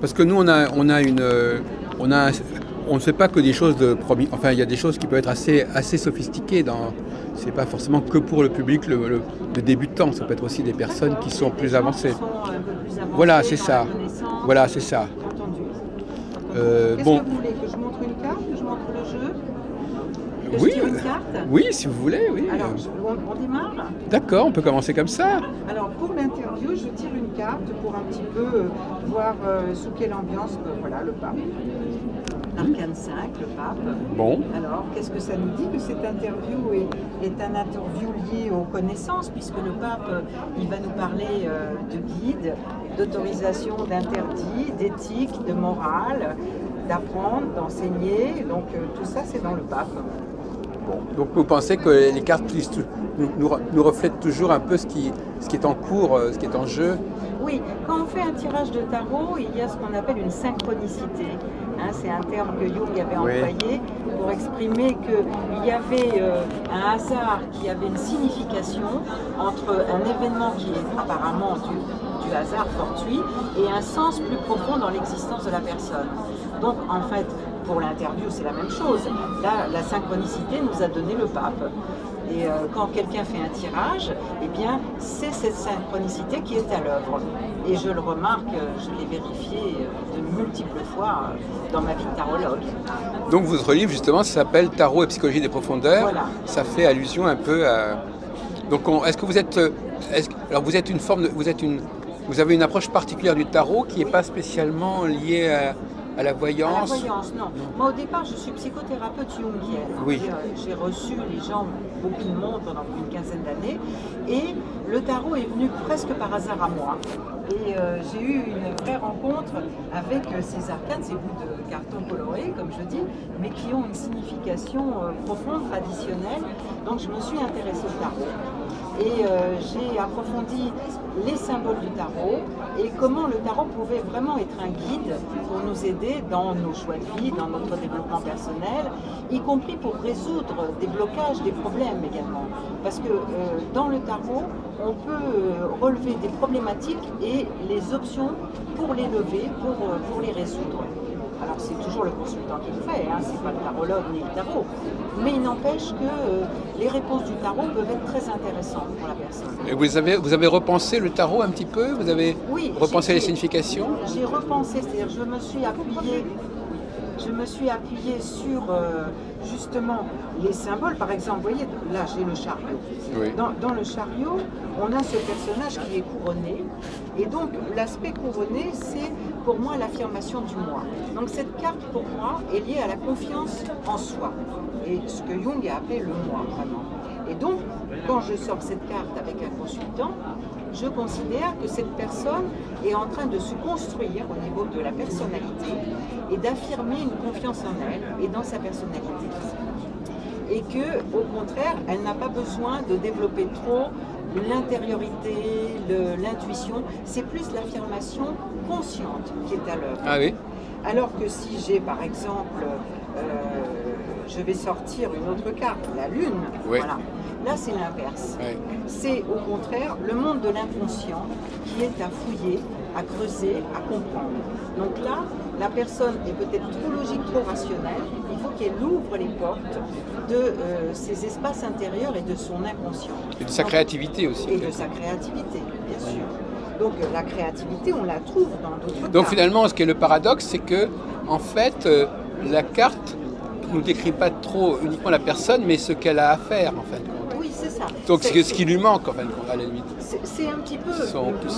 Parce que nous, on ne fait pas que des choses de premier. Enfin, il y a des choses qui peuvent être assez sophistiquées. C'est pas forcément que pour le public, le débutant. Ça peut être aussi des personnes qui sont plus avancées. Voilà, c'est ça. Voilà, c'est ça. Entendu. Bon. Qu'est-ce que vous voulez? Que je montre une carte? Que je montre le jeu? Que Oui, je tire une carte? oui, si vous voulez, oui. Alors, on démarre? D'accord, on peut commencer comme ça. Alors, pour l'interview, je tire une carte pour un petit peu voir sous quelle ambiance, voilà, le pape. Arcane 5, le pape. Bon. Alors, qu'est-ce que ça nous dit que cette interview est un interview lié aux connaissances, puisque le pape, il va nous parler de guide, d'autorisation, d'interdit, d'éthique, de morale, d'apprendre, d'enseigner. Donc, tout ça, c'est dans le pape. Bon. Donc vous pensez que les cartes nous reflètent toujours un peu ce qui est en cours, ce qui est en jeu? Oui, quand on fait un tirage de tarot, il y a ce qu'on appelle une synchronicité. Hein, c'est un terme que Jung avait employé pour exprimer qu'il y avait un hasard qui avait une signification entre un événement qui est apparemment du hasard fortuit et un sens plus profond dans l'existence de la personne. Donc en fait, pour l'interview, c'est la même chose. Là, la synchronicité nous a donné le pape. Et quand quelqu'un fait un tirage, eh bien, c'est cette synchronicité qui est à l'œuvre. Et je le remarque, je l'ai vérifié de multiples fois dans ma vie de tarologue. Donc votre livre, justement, ça s'appelle Tarot et psychologie des profondeurs. Voilà. Ça fait allusion un peu à... Donc, est-ce que vous êtes... Alors, vous êtes une forme de... Vous avez une approche particulière du tarot qui n'est pas spécialement liée à la voyance? À la voyance, non. Moi, au départ, je suis psychothérapeute jungienne. Oui. J'ai reçu les gens, beaucoup de monde, pendant plus d'une quinzaine d'années. Et le tarot est venu presque par hasard à moi. Et j'ai eu une vraie rencontre avec ces arcanes, ces bouts de carton colorés, comme je dis, mais qui ont une signification profonde, traditionnelle. Donc, je me suis intéressée au tarot. Et j'ai approfondi les symboles du tarot et comment le tarot pouvait vraiment être un guide pour nous aider dans nos choix de vie, dans notre développement personnel, y compris pour résoudre des blocages, des problèmes également. Parce que dans le tarot, on peut relever des problématiques et les options pour les lever, pour les résoudre. Alors c'est toujours le consultant qui le fait, hein, c'est pas le tarologue ni le tarot. Mais il n'empêche que les réponses du tarot peuvent être très intéressantes pour la personne. Et vous avez repensé le tarot un petit peu? Vous avez repensé les significations? J'ai repensé, c'est-à-dire je me suis appuyée sur justement les symboles. Par exemple, vous voyez, là j'ai le chariot. Oui. Dans le chariot, on a ce personnage qui est couronné. Et donc l'aspect couronné, c'est pour moi l'affirmation du moi. Donc cette carte pour moi est liée à la confiance en soi. Et ce que Jung a appelé le moi, vraiment. Et donc, quand je sors cette carte avec un consultant, je considère que cette personne est en train de se construire au niveau de la personnalité et d'affirmer une confiance en elle et dans sa personnalité. Et que, au contraire, elle n'a pas besoin de développer trop l'intériorité, l'intuition. C'est plus l'affirmation consciente qui est à l'œuvre. Ah oui. Alors que si j'ai, par exemple, je vais sortir une autre carte, la Lune, oui. Voilà. Là, c'est l'inverse. Oui. C'est au contraire le monde de l'inconscient qui est à fouiller, à creuser, à comprendre. Donc là, la personne est peut-être trop logique, trop rationnelle. Il faut qu'elle ouvre les portes de ses espaces intérieurs et de son inconscient. Et de sa créativité aussi. Et de sa créativité, bien sûr. Donc la créativité, on la trouve dans d'autres cartes. Donc finalement, ce qui est le paradoxe, c'est que en fait, la carte ne nous décrit pas trop uniquement la personne, mais ce qu'elle a à faire en fin de compte. Oui, c'est ça. Donc ce qui lui manque en fin de compte, à la limite. C'est un petit peu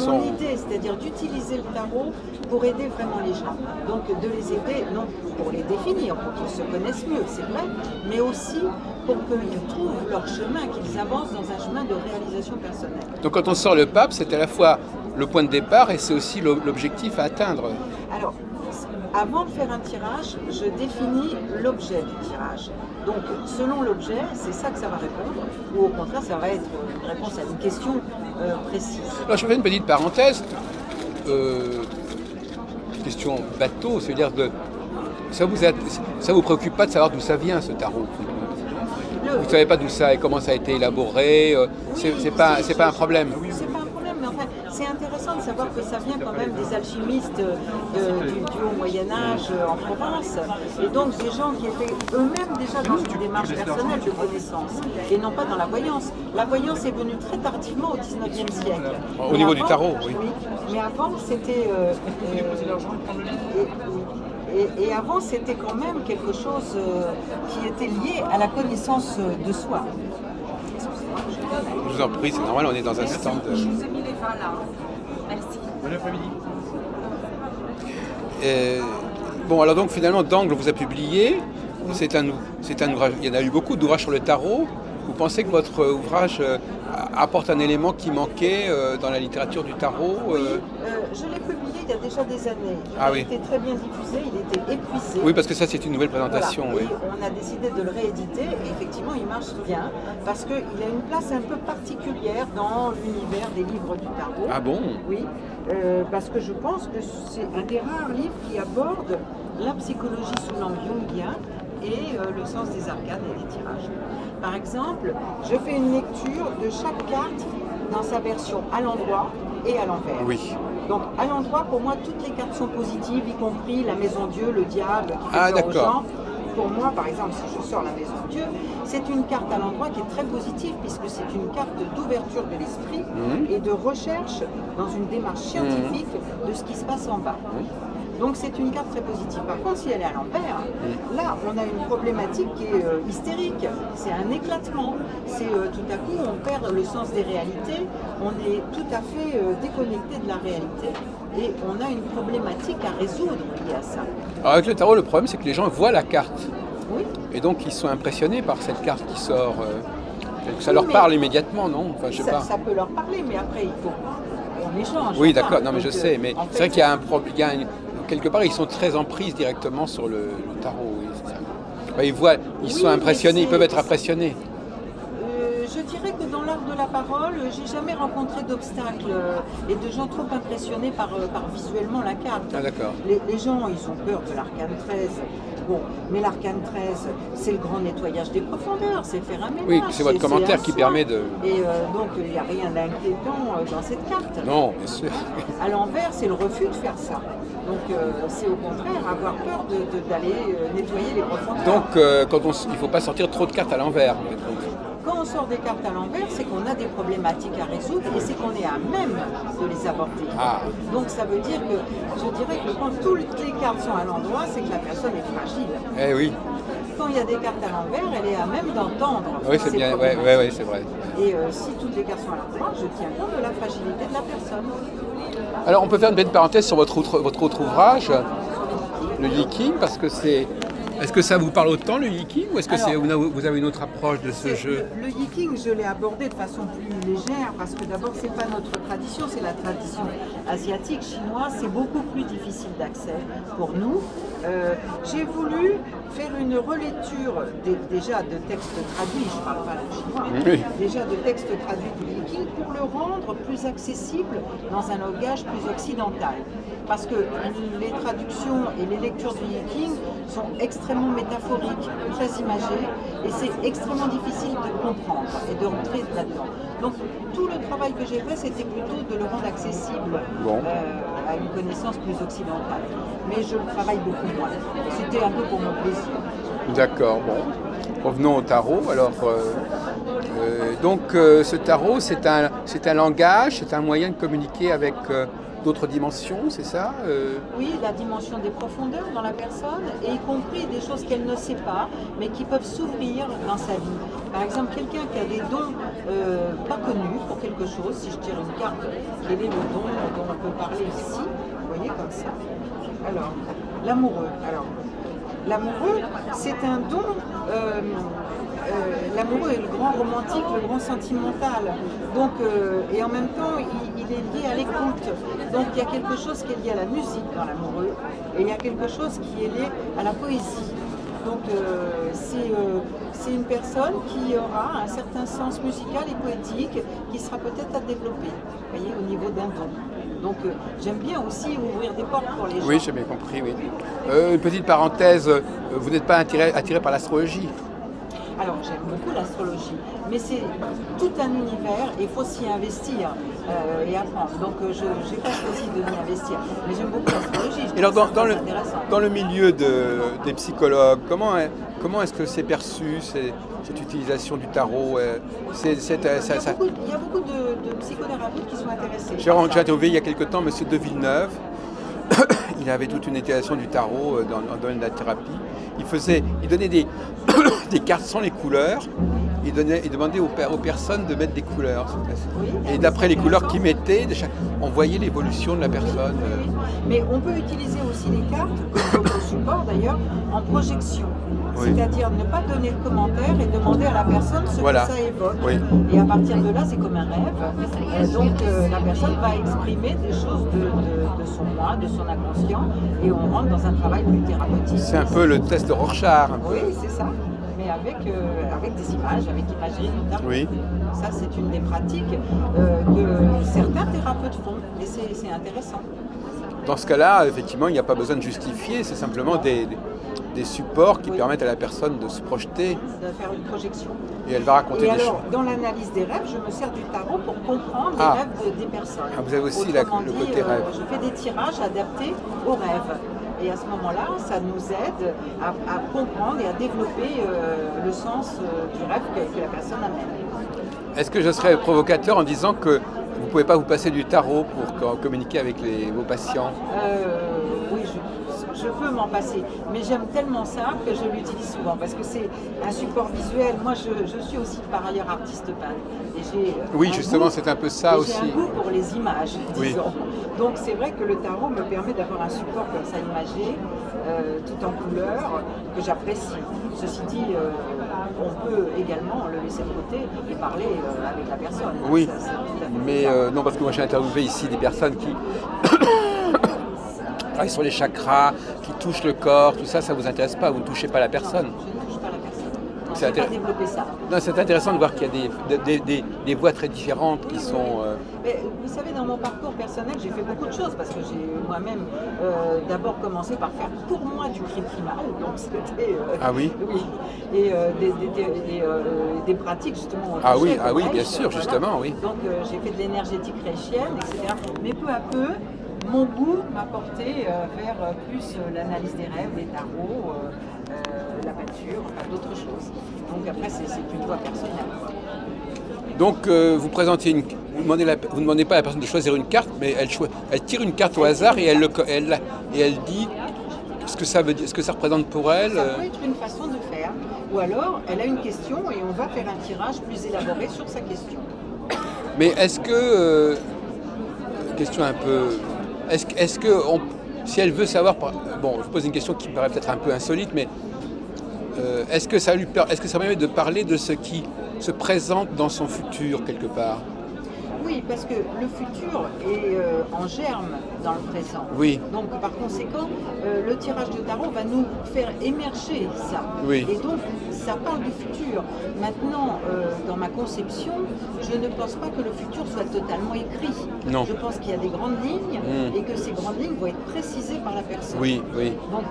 mon idée, c'est-à-dire d'utiliser le tarot pour aider vraiment les gens. Donc de les aider, non pour les définir, pour qu'ils se connaissent mieux, c'est vrai, mais aussi pour qu'ils trouvent leur chemin, qu'ils avancent dans un chemin de réalisation personnelle. Donc quand on sort le pape, c'est à la fois le point de départ et c'est aussi l'objectif à atteindre. Alors, avant de faire un tirage, je définis l'objet du tirage. Donc, selon l'objet, c'est ça que ça va répondre, ou au contraire, ça va être une réponse à une question précise. Alors, je fais une petite parenthèse. Question bateau, c'est-à-dire de... Ça vous préoccupe pas de savoir d'où ça vient, ce tarot? Vous ne savez pas d'où ça et comment ça a été élaboré? C'est pas un problème. C'est pas un problème, mais enfin, c'est intéressant de savoir que ça vient quand même des alchimistes du haut Moyen-Âge en Provence, et donc des gens qui étaient eux-mêmes déjà dans une démarche personnelle de connaissance, et non pas dans la voyance. La voyance est venue très tardivement au XIXe siècle. Au niveau du tarot, oui. Mais avant, c'était... Et avant, c'était quand même quelque chose qui était lié à la connaissance de soi. Je vous en prie, c'est normal, on est dans un stand. Je vous ai mis les vins là. Merci. Bon après-midi. Bon, alors donc finalement, Dangle vous a publié. C'est un ouvrage. Il y en a eu beaucoup d'ouvrages sur le tarot. Vous pensez que votre ouvrage apporte un élément qui manquait dans la littérature du tarot Je l'ai publié il y a déjà des années. Il a été très bien diffusé, il était épuisé. Oui, parce que ça, c'est une nouvelle présentation. Voilà. Oui. Et on a décidé de le rééditer et effectivement, il marche bien parce qu'il a une place un peu particulière dans l'univers des livres du tarot. Ah bon? Oui, parce que je pense que c'est un des rares livres qui aborde la psychologie sous l'angle jungien et le sens des arcanes et des tirages. Par exemple, je fais une lecture de chaque carte dans sa version à l'endroit et à l'envers. Oui. Donc à l'endroit, pour moi, toutes les cartes sont positives, y compris la maison Dieu, le diable, qui Ah, fait peur aux d'accord. gens. Pour moi, par exemple, si je sors la maison Dieu, c'est une carte à l'endroit qui est très positive, puisque c'est une carte d'ouverture de l'esprit et de recherche dans une démarche scientifique de ce qui se passe en bas. Donc c'est une carte très positive. Par contre, si elle est à l'envers, là, on a une problématique qui est hystérique. C'est un éclatement. C'est tout à coup, on perd le sens des réalités. On est tout à fait déconnecté de la réalité. Et on a une problématique à résoudre liée à ça. Alors avec le tarot, le problème, c'est que les gens voient la carte. Oui. Et donc, ils sont impressionnés par cette carte qui sort. Ça Oui, leur mais parle immédiatement, non? Enfin, je sais pas. Ça peut leur parler, mais après, il faut... On échange. Oui, enfin. d'accord. Non, mais Donc, je sais. Mais en c'est fait, vrai qu'il y a un problème. Quelque part, ils sont très en prise directement sur le tarot. Oui, c'est ça. Enfin, ils voient, ils sont mais impressionnés, ils c'est- peuvent être impressionnés. Je dirais que dans l'art de la parole, j'ai jamais rencontré d'obstacles et de gens trop impressionnés par visuellement la carte. Ah, d'accord. Les gens, ils ont peur de l'arcane 13. Bon, mais l'arcane 13, c'est le grand nettoyage des profondeurs, c'est faire un ménage. Oui, c'est votre commentaire un qui soin. permet de... Et donc, il n'y a rien d'inquiétant dans cette carte. Non, bien sûr. À l'envers, c'est le refus de faire ça. Donc, c'est au contraire avoir peur d'aller nettoyer les profondeurs. Donc, il ne faut pas sortir trop de cartes à l'envers. Quand on sort des cartes à l'envers, c'est qu'on a des problématiques à résoudre et c'est qu'on est à même de les aborder. Ah. Donc ça veut dire que, je dirais que quand toutes les cartes sont à l'endroit, c'est que la personne est fragile. Eh oui, Quand il y a des cartes à l'envers, elle est à même d'entendre. oui, c'est ces bien. Oui, problématiques. c'est vrai. Et si toutes les cartes sont à l'endroit, je tiens compte de la fragilité de la personne. Alors, on peut faire une petite parenthèse sur votre autre ouvrage, le Yiking, parce que c'est... Est-ce que ça vous parle autant, le Yiking, ou est-ce que vous avez une autre approche de ce jeu? Le Yiking, je l'ai abordé de façon plus légère parce que d'abord, c'est pas notre tradition, c'est la tradition asiatique, chinoise. C'est beaucoup plus difficile d'accès pour nous. J'ai voulu faire une relecture déjà de textes traduits, je ne parle pas le chinois, Oui. déjà de textes traduits du Yiking pour le rendre plus accessible dans un langage plus occidental. Parce que les traductions et les lectures du Yiking sont extrêmement métaphoriques, très imagées, et c'est extrêmement difficile de comprendre et de rentrer là-dedans. Donc tout le travail que j'ai fait, c'était plutôt de le rendre accessible à une connaissance plus occidentale. Mais je le travaille beaucoup moins. C'était un peu pour mon plaisir. D'accord, bon. Revenons au tarot. Alors, ce tarot, c'est un langage, c'est un moyen de communiquer avec d'autres dimensions, c'est ça Oui, la dimension des profondeurs dans la personne, et y compris des choses qu'elle ne sait pas, mais qui peuvent s'ouvrir dans sa vie. Par exemple, quelqu'un qui a des dons pas connus pour quelque chose, si je tire une carte, quel est le don dont on peut parler ici? Vous voyez, comme ça. Alors, l'amoureux. Alors, l'amoureux, c'est un don... l'amoureux est le grand romantique, le grand sentimental. Donc, et en même temps, il est lié à l'écoute. Donc il y a quelque chose qui est lié à la musique dans l'amoureux, et il y a quelque chose qui est lié à la poésie. Donc c'est une personne qui aura un certain sens musical et poétique qui sera peut-être à développer, vous voyez, au niveau d'un don. Donc j'aime bien aussi ouvrir des portes pour les gens. Oui, j'ai bien compris, oui. Une petite parenthèse, vous n'êtes pas attiré par l'astrologie? Alors j'aime beaucoup l'astrologie, mais c'est tout un univers et il faut s'y investir et apprendre. Donc je n'ai pas choisi de m'y investir, mais j'aime beaucoup l'astrologie. Et alors intéressant. dans le milieu des psychologues, comment est-ce que c'est perçu cette utilisation du tarot? Il y a beaucoup de psychothérapeutes qui sont intéressés. J'ai interviewé il y a quelque temps M. De Villeneuve. Il avait toute une utilisation du tarot dans le domaine de la thérapie. Il donnait des cartes sans les couleurs. Il demandait aux personnes de mettre des couleurs. Oui, et d'après les couleurs qu'ils mettaient, on voyait l'évolution de la personne. Oui. Mais on peut utiliser aussi les cartes, comme au support d'ailleurs, en projection. Oui. C'est-à-dire ne pas donner de commentaires et demander à la personne ce Voilà. que ça évoque. Oui. Et à partir de là, c'est comme un rêve. Donc la personne va exprimer des choses de son moi, de son inconscient, et on rentre dans un travail plus thérapeutique. C'est un peu le test de Rorschach. Oui, c'est ça. Mais avec des images, avec l'imagerie notamment. Oui. Ça, c'est une des pratiques que certains thérapeutes font, et c'est intéressant. Dans ce cas-là, effectivement, il n'y a pas besoin de justifier, c'est simplement des supports qui permettent à la personne de se projeter. De faire une projection. Et elle va raconter des choses. Dans l'analyse des rêves, je me sers du tarot pour comprendre les rêves des personnes. Ah, vous avez aussi Autrement le dit, côté rêve. Je fais des tirages adaptés aux rêves. Et à ce moment-là, ça nous aide à comprendre et à développer le sens du rêve que la personne amène. Est-ce que je serais provocateur en disant que vous ne pouvez pas vous passer du tarot pour communiquer avec vos patients? Oui, je peux m'en passer, mais j'aime tellement ça que je l'utilise souvent parce que c'est un support visuel. Moi, je suis aussi par ailleurs artiste peintre. Oui, justement, c'est un peu ça aussi. J'ai un goût pour les images, disons. Oui. Donc c'est vrai que le tarot me permet d'avoir un support comme ça imagé, tout en couleur, que j'apprécie. Ceci dit, on peut également le laisser de côté et parler avec la personne. Oui, ça, mais non, parce que moi j'ai interviewé ici des personnes qui travaillent sur les chakras, qui touchent le corps, tout ça, ça vous intéresse pas, vous ne touchez pas la personne. Non, je ne touche pas la personne. C'est Je n'ai pas développé ça. Non, c'est intéressant de voir qu'il y a des voies très différentes qui sont... Mais, vous savez, dans mon parcours personnel, j'ai fait beaucoup de choses parce que j'ai moi-même d'abord commencé par faire pour moi du cri primal. Donc c'était... Ah oui? Oui. Et des pratiques justement. Ah oui, Reich, bien sûr, voilà. justement, oui. Donc j'ai fait de l'énergétique reichienne, etc. Mais peu à peu, mon goût m'a porté vers plus l'analyse des rêves, les tarots, la peinture, enfin, d'autres choses. Donc après, c'est une voie personnelle. Donc vous présentez vous ne demandez pas à la personne de choisir une carte, mais elle tire une carte au hasard et elle dit ce que ça veut dire, ce que ça représente pour elle. Ça peut être une façon de faire. Ou alors, elle a une question et on va faire un tirage plus élaboré sur sa question. Mais est-ce que question un peu, est-ce que si elle veut savoir, bon, je pose une question qui me paraît peut-être un peu insolite, mais est-ce que ça permet de parler de ce qui se présente dans son futur quelque part? Oui, parce que le futur est en germe dans le présent. Oui. Donc par conséquent, le tirage de tarot va nous faire émerger ça. Oui. Et donc ça parle du futur. Maintenant, dans ma conception, je ne pense pas que le futur soit totalement écrit. Non. Je pense qu'il y a des grandes lignes et que ces grandes lignes vont être précisées par la personne. Oui, oui. Donc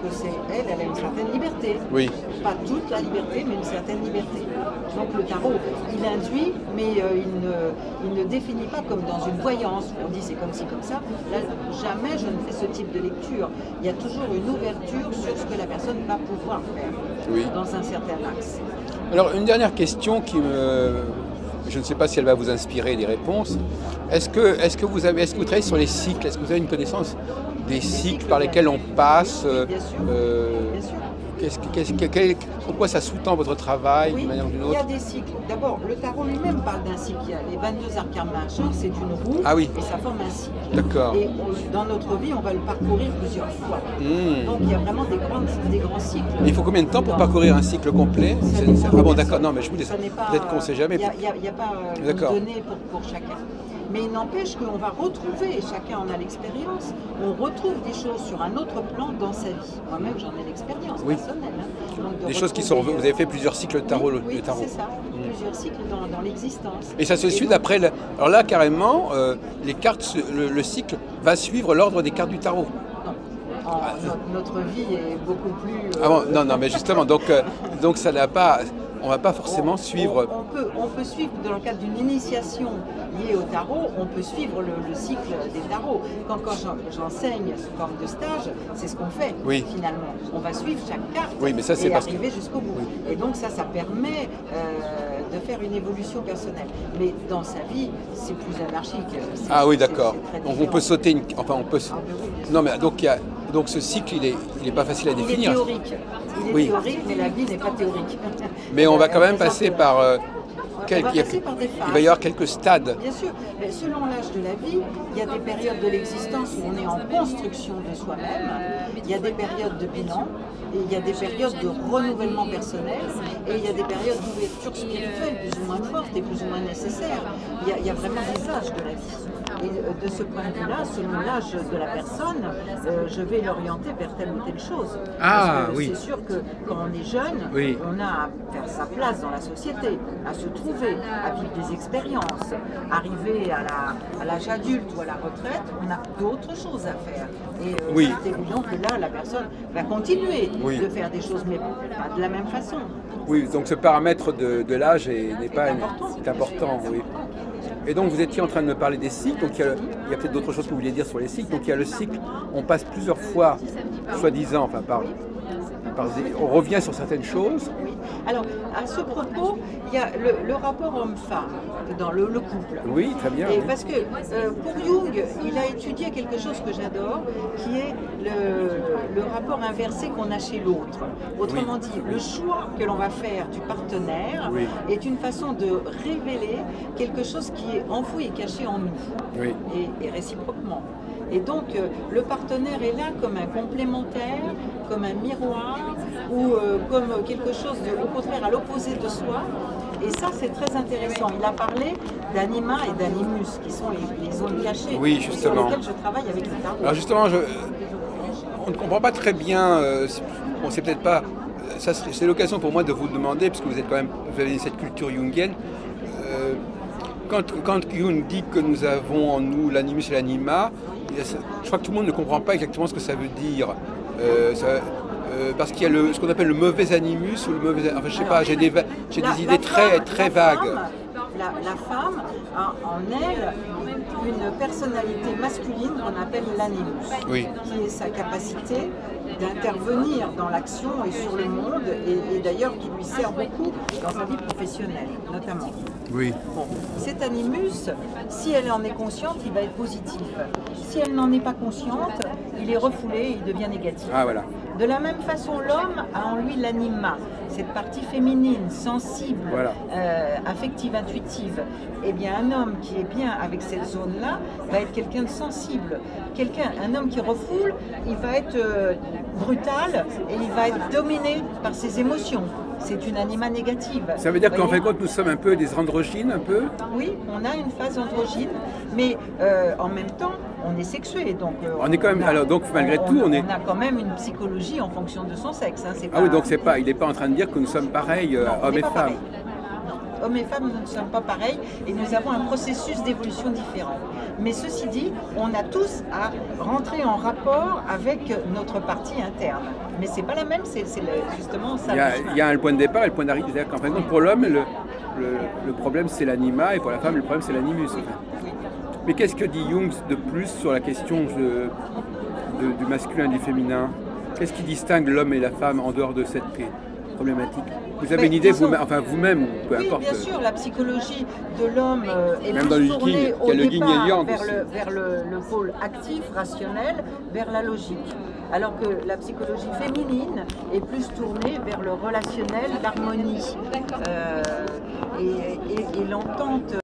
elle a une certaine liberté. Oui. Pas toute la liberté, mais une certaine liberté. Donc le tarot, il induit, mais il ne définit pas comme dans une voyance, où on dit c'est comme ci, comme ça. Là, jamais je ne fais ce type de lecture. Il y a toujours une ouverture sur ce que la personne va pouvoir faire dans un certain axe. Alors une dernière question je ne sais pas si elle va vous inspirer des réponses. Est-ce que vous travaillez sur les cycles? Est-ce que vous avez une connaissance des cycles par lesquels on passe? Bien sûr. Bien sûr. Pourquoi ça sous-tend votre travail d'une manière ou d'une autre? Il y a des cycles. D'abord, le tarot lui-même parle d'un cycle. Il y a les 22 arcanes majeures, c'est une roue et ça forme un cycle. D'accord. Et dans notre vie, on va le parcourir plusieurs fois. Donc il y a vraiment des grands cycles. Il faut combien de temps pour parcourir un cycle complet? Ah bon, d'accord, non, mais je vous dis, peut-être qu'on ne sait jamais. Il n'y a pas de données pour chacun. Mais il n'empêche qu'on va retrouver, et chacun en a l'expérience, on retrouve des choses sur un autre plan dans sa vie. Moi-même, j'en ai l'expérience personnelle. Donc des choses qui sont... Vous avez fait plusieurs cycles de tarot. Oui, c'est ça. Plusieurs cycles dans l'existence. Et ça se suit d'après... Alors là, carrément, les cartes, le cycle va suivre l'ordre des cartes du tarot. Non. Notre vie est beaucoup plus... Ah bon, non, mais justement, donc ça n'a pas... on ne va pas forcément suivre. On peut suivre, dans le cadre d'une initiation liée au tarot, on peut suivre le cycle des tarots. Quand j'enseigne sous forme de stage, c'est ce qu'on fait finalement. On va suivre chaque carte mais ça, et arriver jusqu'au bout. Et donc ça permet de faire une évolution personnelle. Mais dans sa vie, c'est plus anarchique. Ah oui, d'accord. Donc on peut sauter une... Enfin, on peut... Non, mais donc ce cycle, il est pas facile à définir. Il est théorique. Il est théorique, mais la vie n'est pas théorique. Mais on va quand même passer par... Il va y avoir quelques stades. Bien sûr, mais selon l'âge de la vie, il y a des périodes de l'existence où on est en construction de soi-même, il y a des périodes de bilan, et il y a des périodes de renouvellement personnel, et il y a des périodes d'ouverture spirituelle plus ou moins fortes et plus ou moins nécessaires. Il y a vraiment des âges de la vie. Et de ce point de vue-là, selon l'âge de la personne, je vais l'orienter vers telle ou telle chose. Ah, parce que c'est sûr que quand on est jeune, on a à faire sa place dans la société, à se trouver, à vivre des expériences. Arriver à l'âge adulte ou à la retraite, on a d'autres choses à faire. Et c'est évident que là, la personne va continuer de faire des choses, mais pas de la même façon. Oui, donc ce paramètre de l'âge n'est pas important. Oui. Et donc vous étiez en train de me parler des cycles, donc il y a peut-être d'autres choses que vous vouliez dire sur les cycles. Donc il y a le cycle, on passe plusieurs fois, soi-disant, enfin on revient sur certaines choses. Oui. Alors, à ce propos, il y a le rapport homme-femme dans le couple. Oui, très bien. Et parce que pour Jung, il a étudié quelque chose que j'adore, qui est le rapport inversé qu'on a chez l'autre. Autrement dit, le choix que l'on va faire du partenaire est une façon de révéler quelque chose qui est enfoui et caché en nous, et réciproquement. Et donc, le partenaire est là comme un complémentaire, comme un miroir, ou comme quelque chose, au contraire, à l'opposé de soi. Et ça, c'est très intéressant. Il a parlé d'anima et d'animus, qui sont les zones cachées sur lesquelles je travaille avec les tarots. Alors justement, on ne comprend pas très bien, on sait peut-être pas, c'est l'occasion pour moi de vous demander, parce que vous avez cette culture jungienne, quand Jung dit que nous avons en nous l'animus et l'anima, je crois que tout le monde ne comprend pas exactement ce que ça veut dire. Parce qu'il y a ce qu'on appelle le mauvais animus ou le mauvais... Enfin, je sais pas, j'ai des idées très vagues. La femme a en elle une personnalité masculine qu'on appelle l'animus, qui est sa capacité d'intervenir dans l'action et sur le monde, et d'ailleurs qui lui sert beaucoup dans sa vie professionnelle, notamment. Oui. Bon, cet animus, si elle en est consciente, il va être positif. Si elle n'en est pas consciente, il est refoulé, il devient négatif. Ah, voilà. De la même façon, l'homme a en lui l'anima, cette partie féminine, sensible, affective, intuitive. Eh bien, un homme qui est bien avec cette zone-là va être quelqu'un de sensible. Un homme qui refoule, il va être brutal et il va être dominé par ses émotions. C'est une anima négative. Ça veut dire qu'en fin de compte, nous sommes un peu des androgynes, un peu? Oui, on a une phase androgyne, mais en même temps, on est sexué. Donc, on est quand même, alors donc malgré tout, on a quand même une psychologie en fonction de son sexe. Hein, ah oui, donc il n'est pas en train de dire que nous sommes pareils, hommes et femmes. Pareil. Non, hommes et femmes, nous ne sommes pas pareils et nous avons un processus d'évolution différent. Mais ceci dit, on a tous à rentrer en rapport avec notre partie interne. Mais c'est pas la même, c'est justement ça. Il y a un point de départ et le point d'arrivée. C'est-à-dire qu'en fin de compte, pour l'homme, le problème c'est l'anima et pour la femme, le problème c'est l'animus. Oui. Mais qu'est-ce que dit Jung de plus sur la question du masculin et du féminin? Qu'est-ce qui distingue l'homme et la femme en dehors de cette problématique? Vous avez une idée vous-même, peu importe. Oui, bien sûr, la psychologie de l'homme est même plus tournée au départ vers le pôle actif, rationnel, vers la logique. Alors que la psychologie féminine est plus tournée vers le relationnel, l'harmonie et l'entente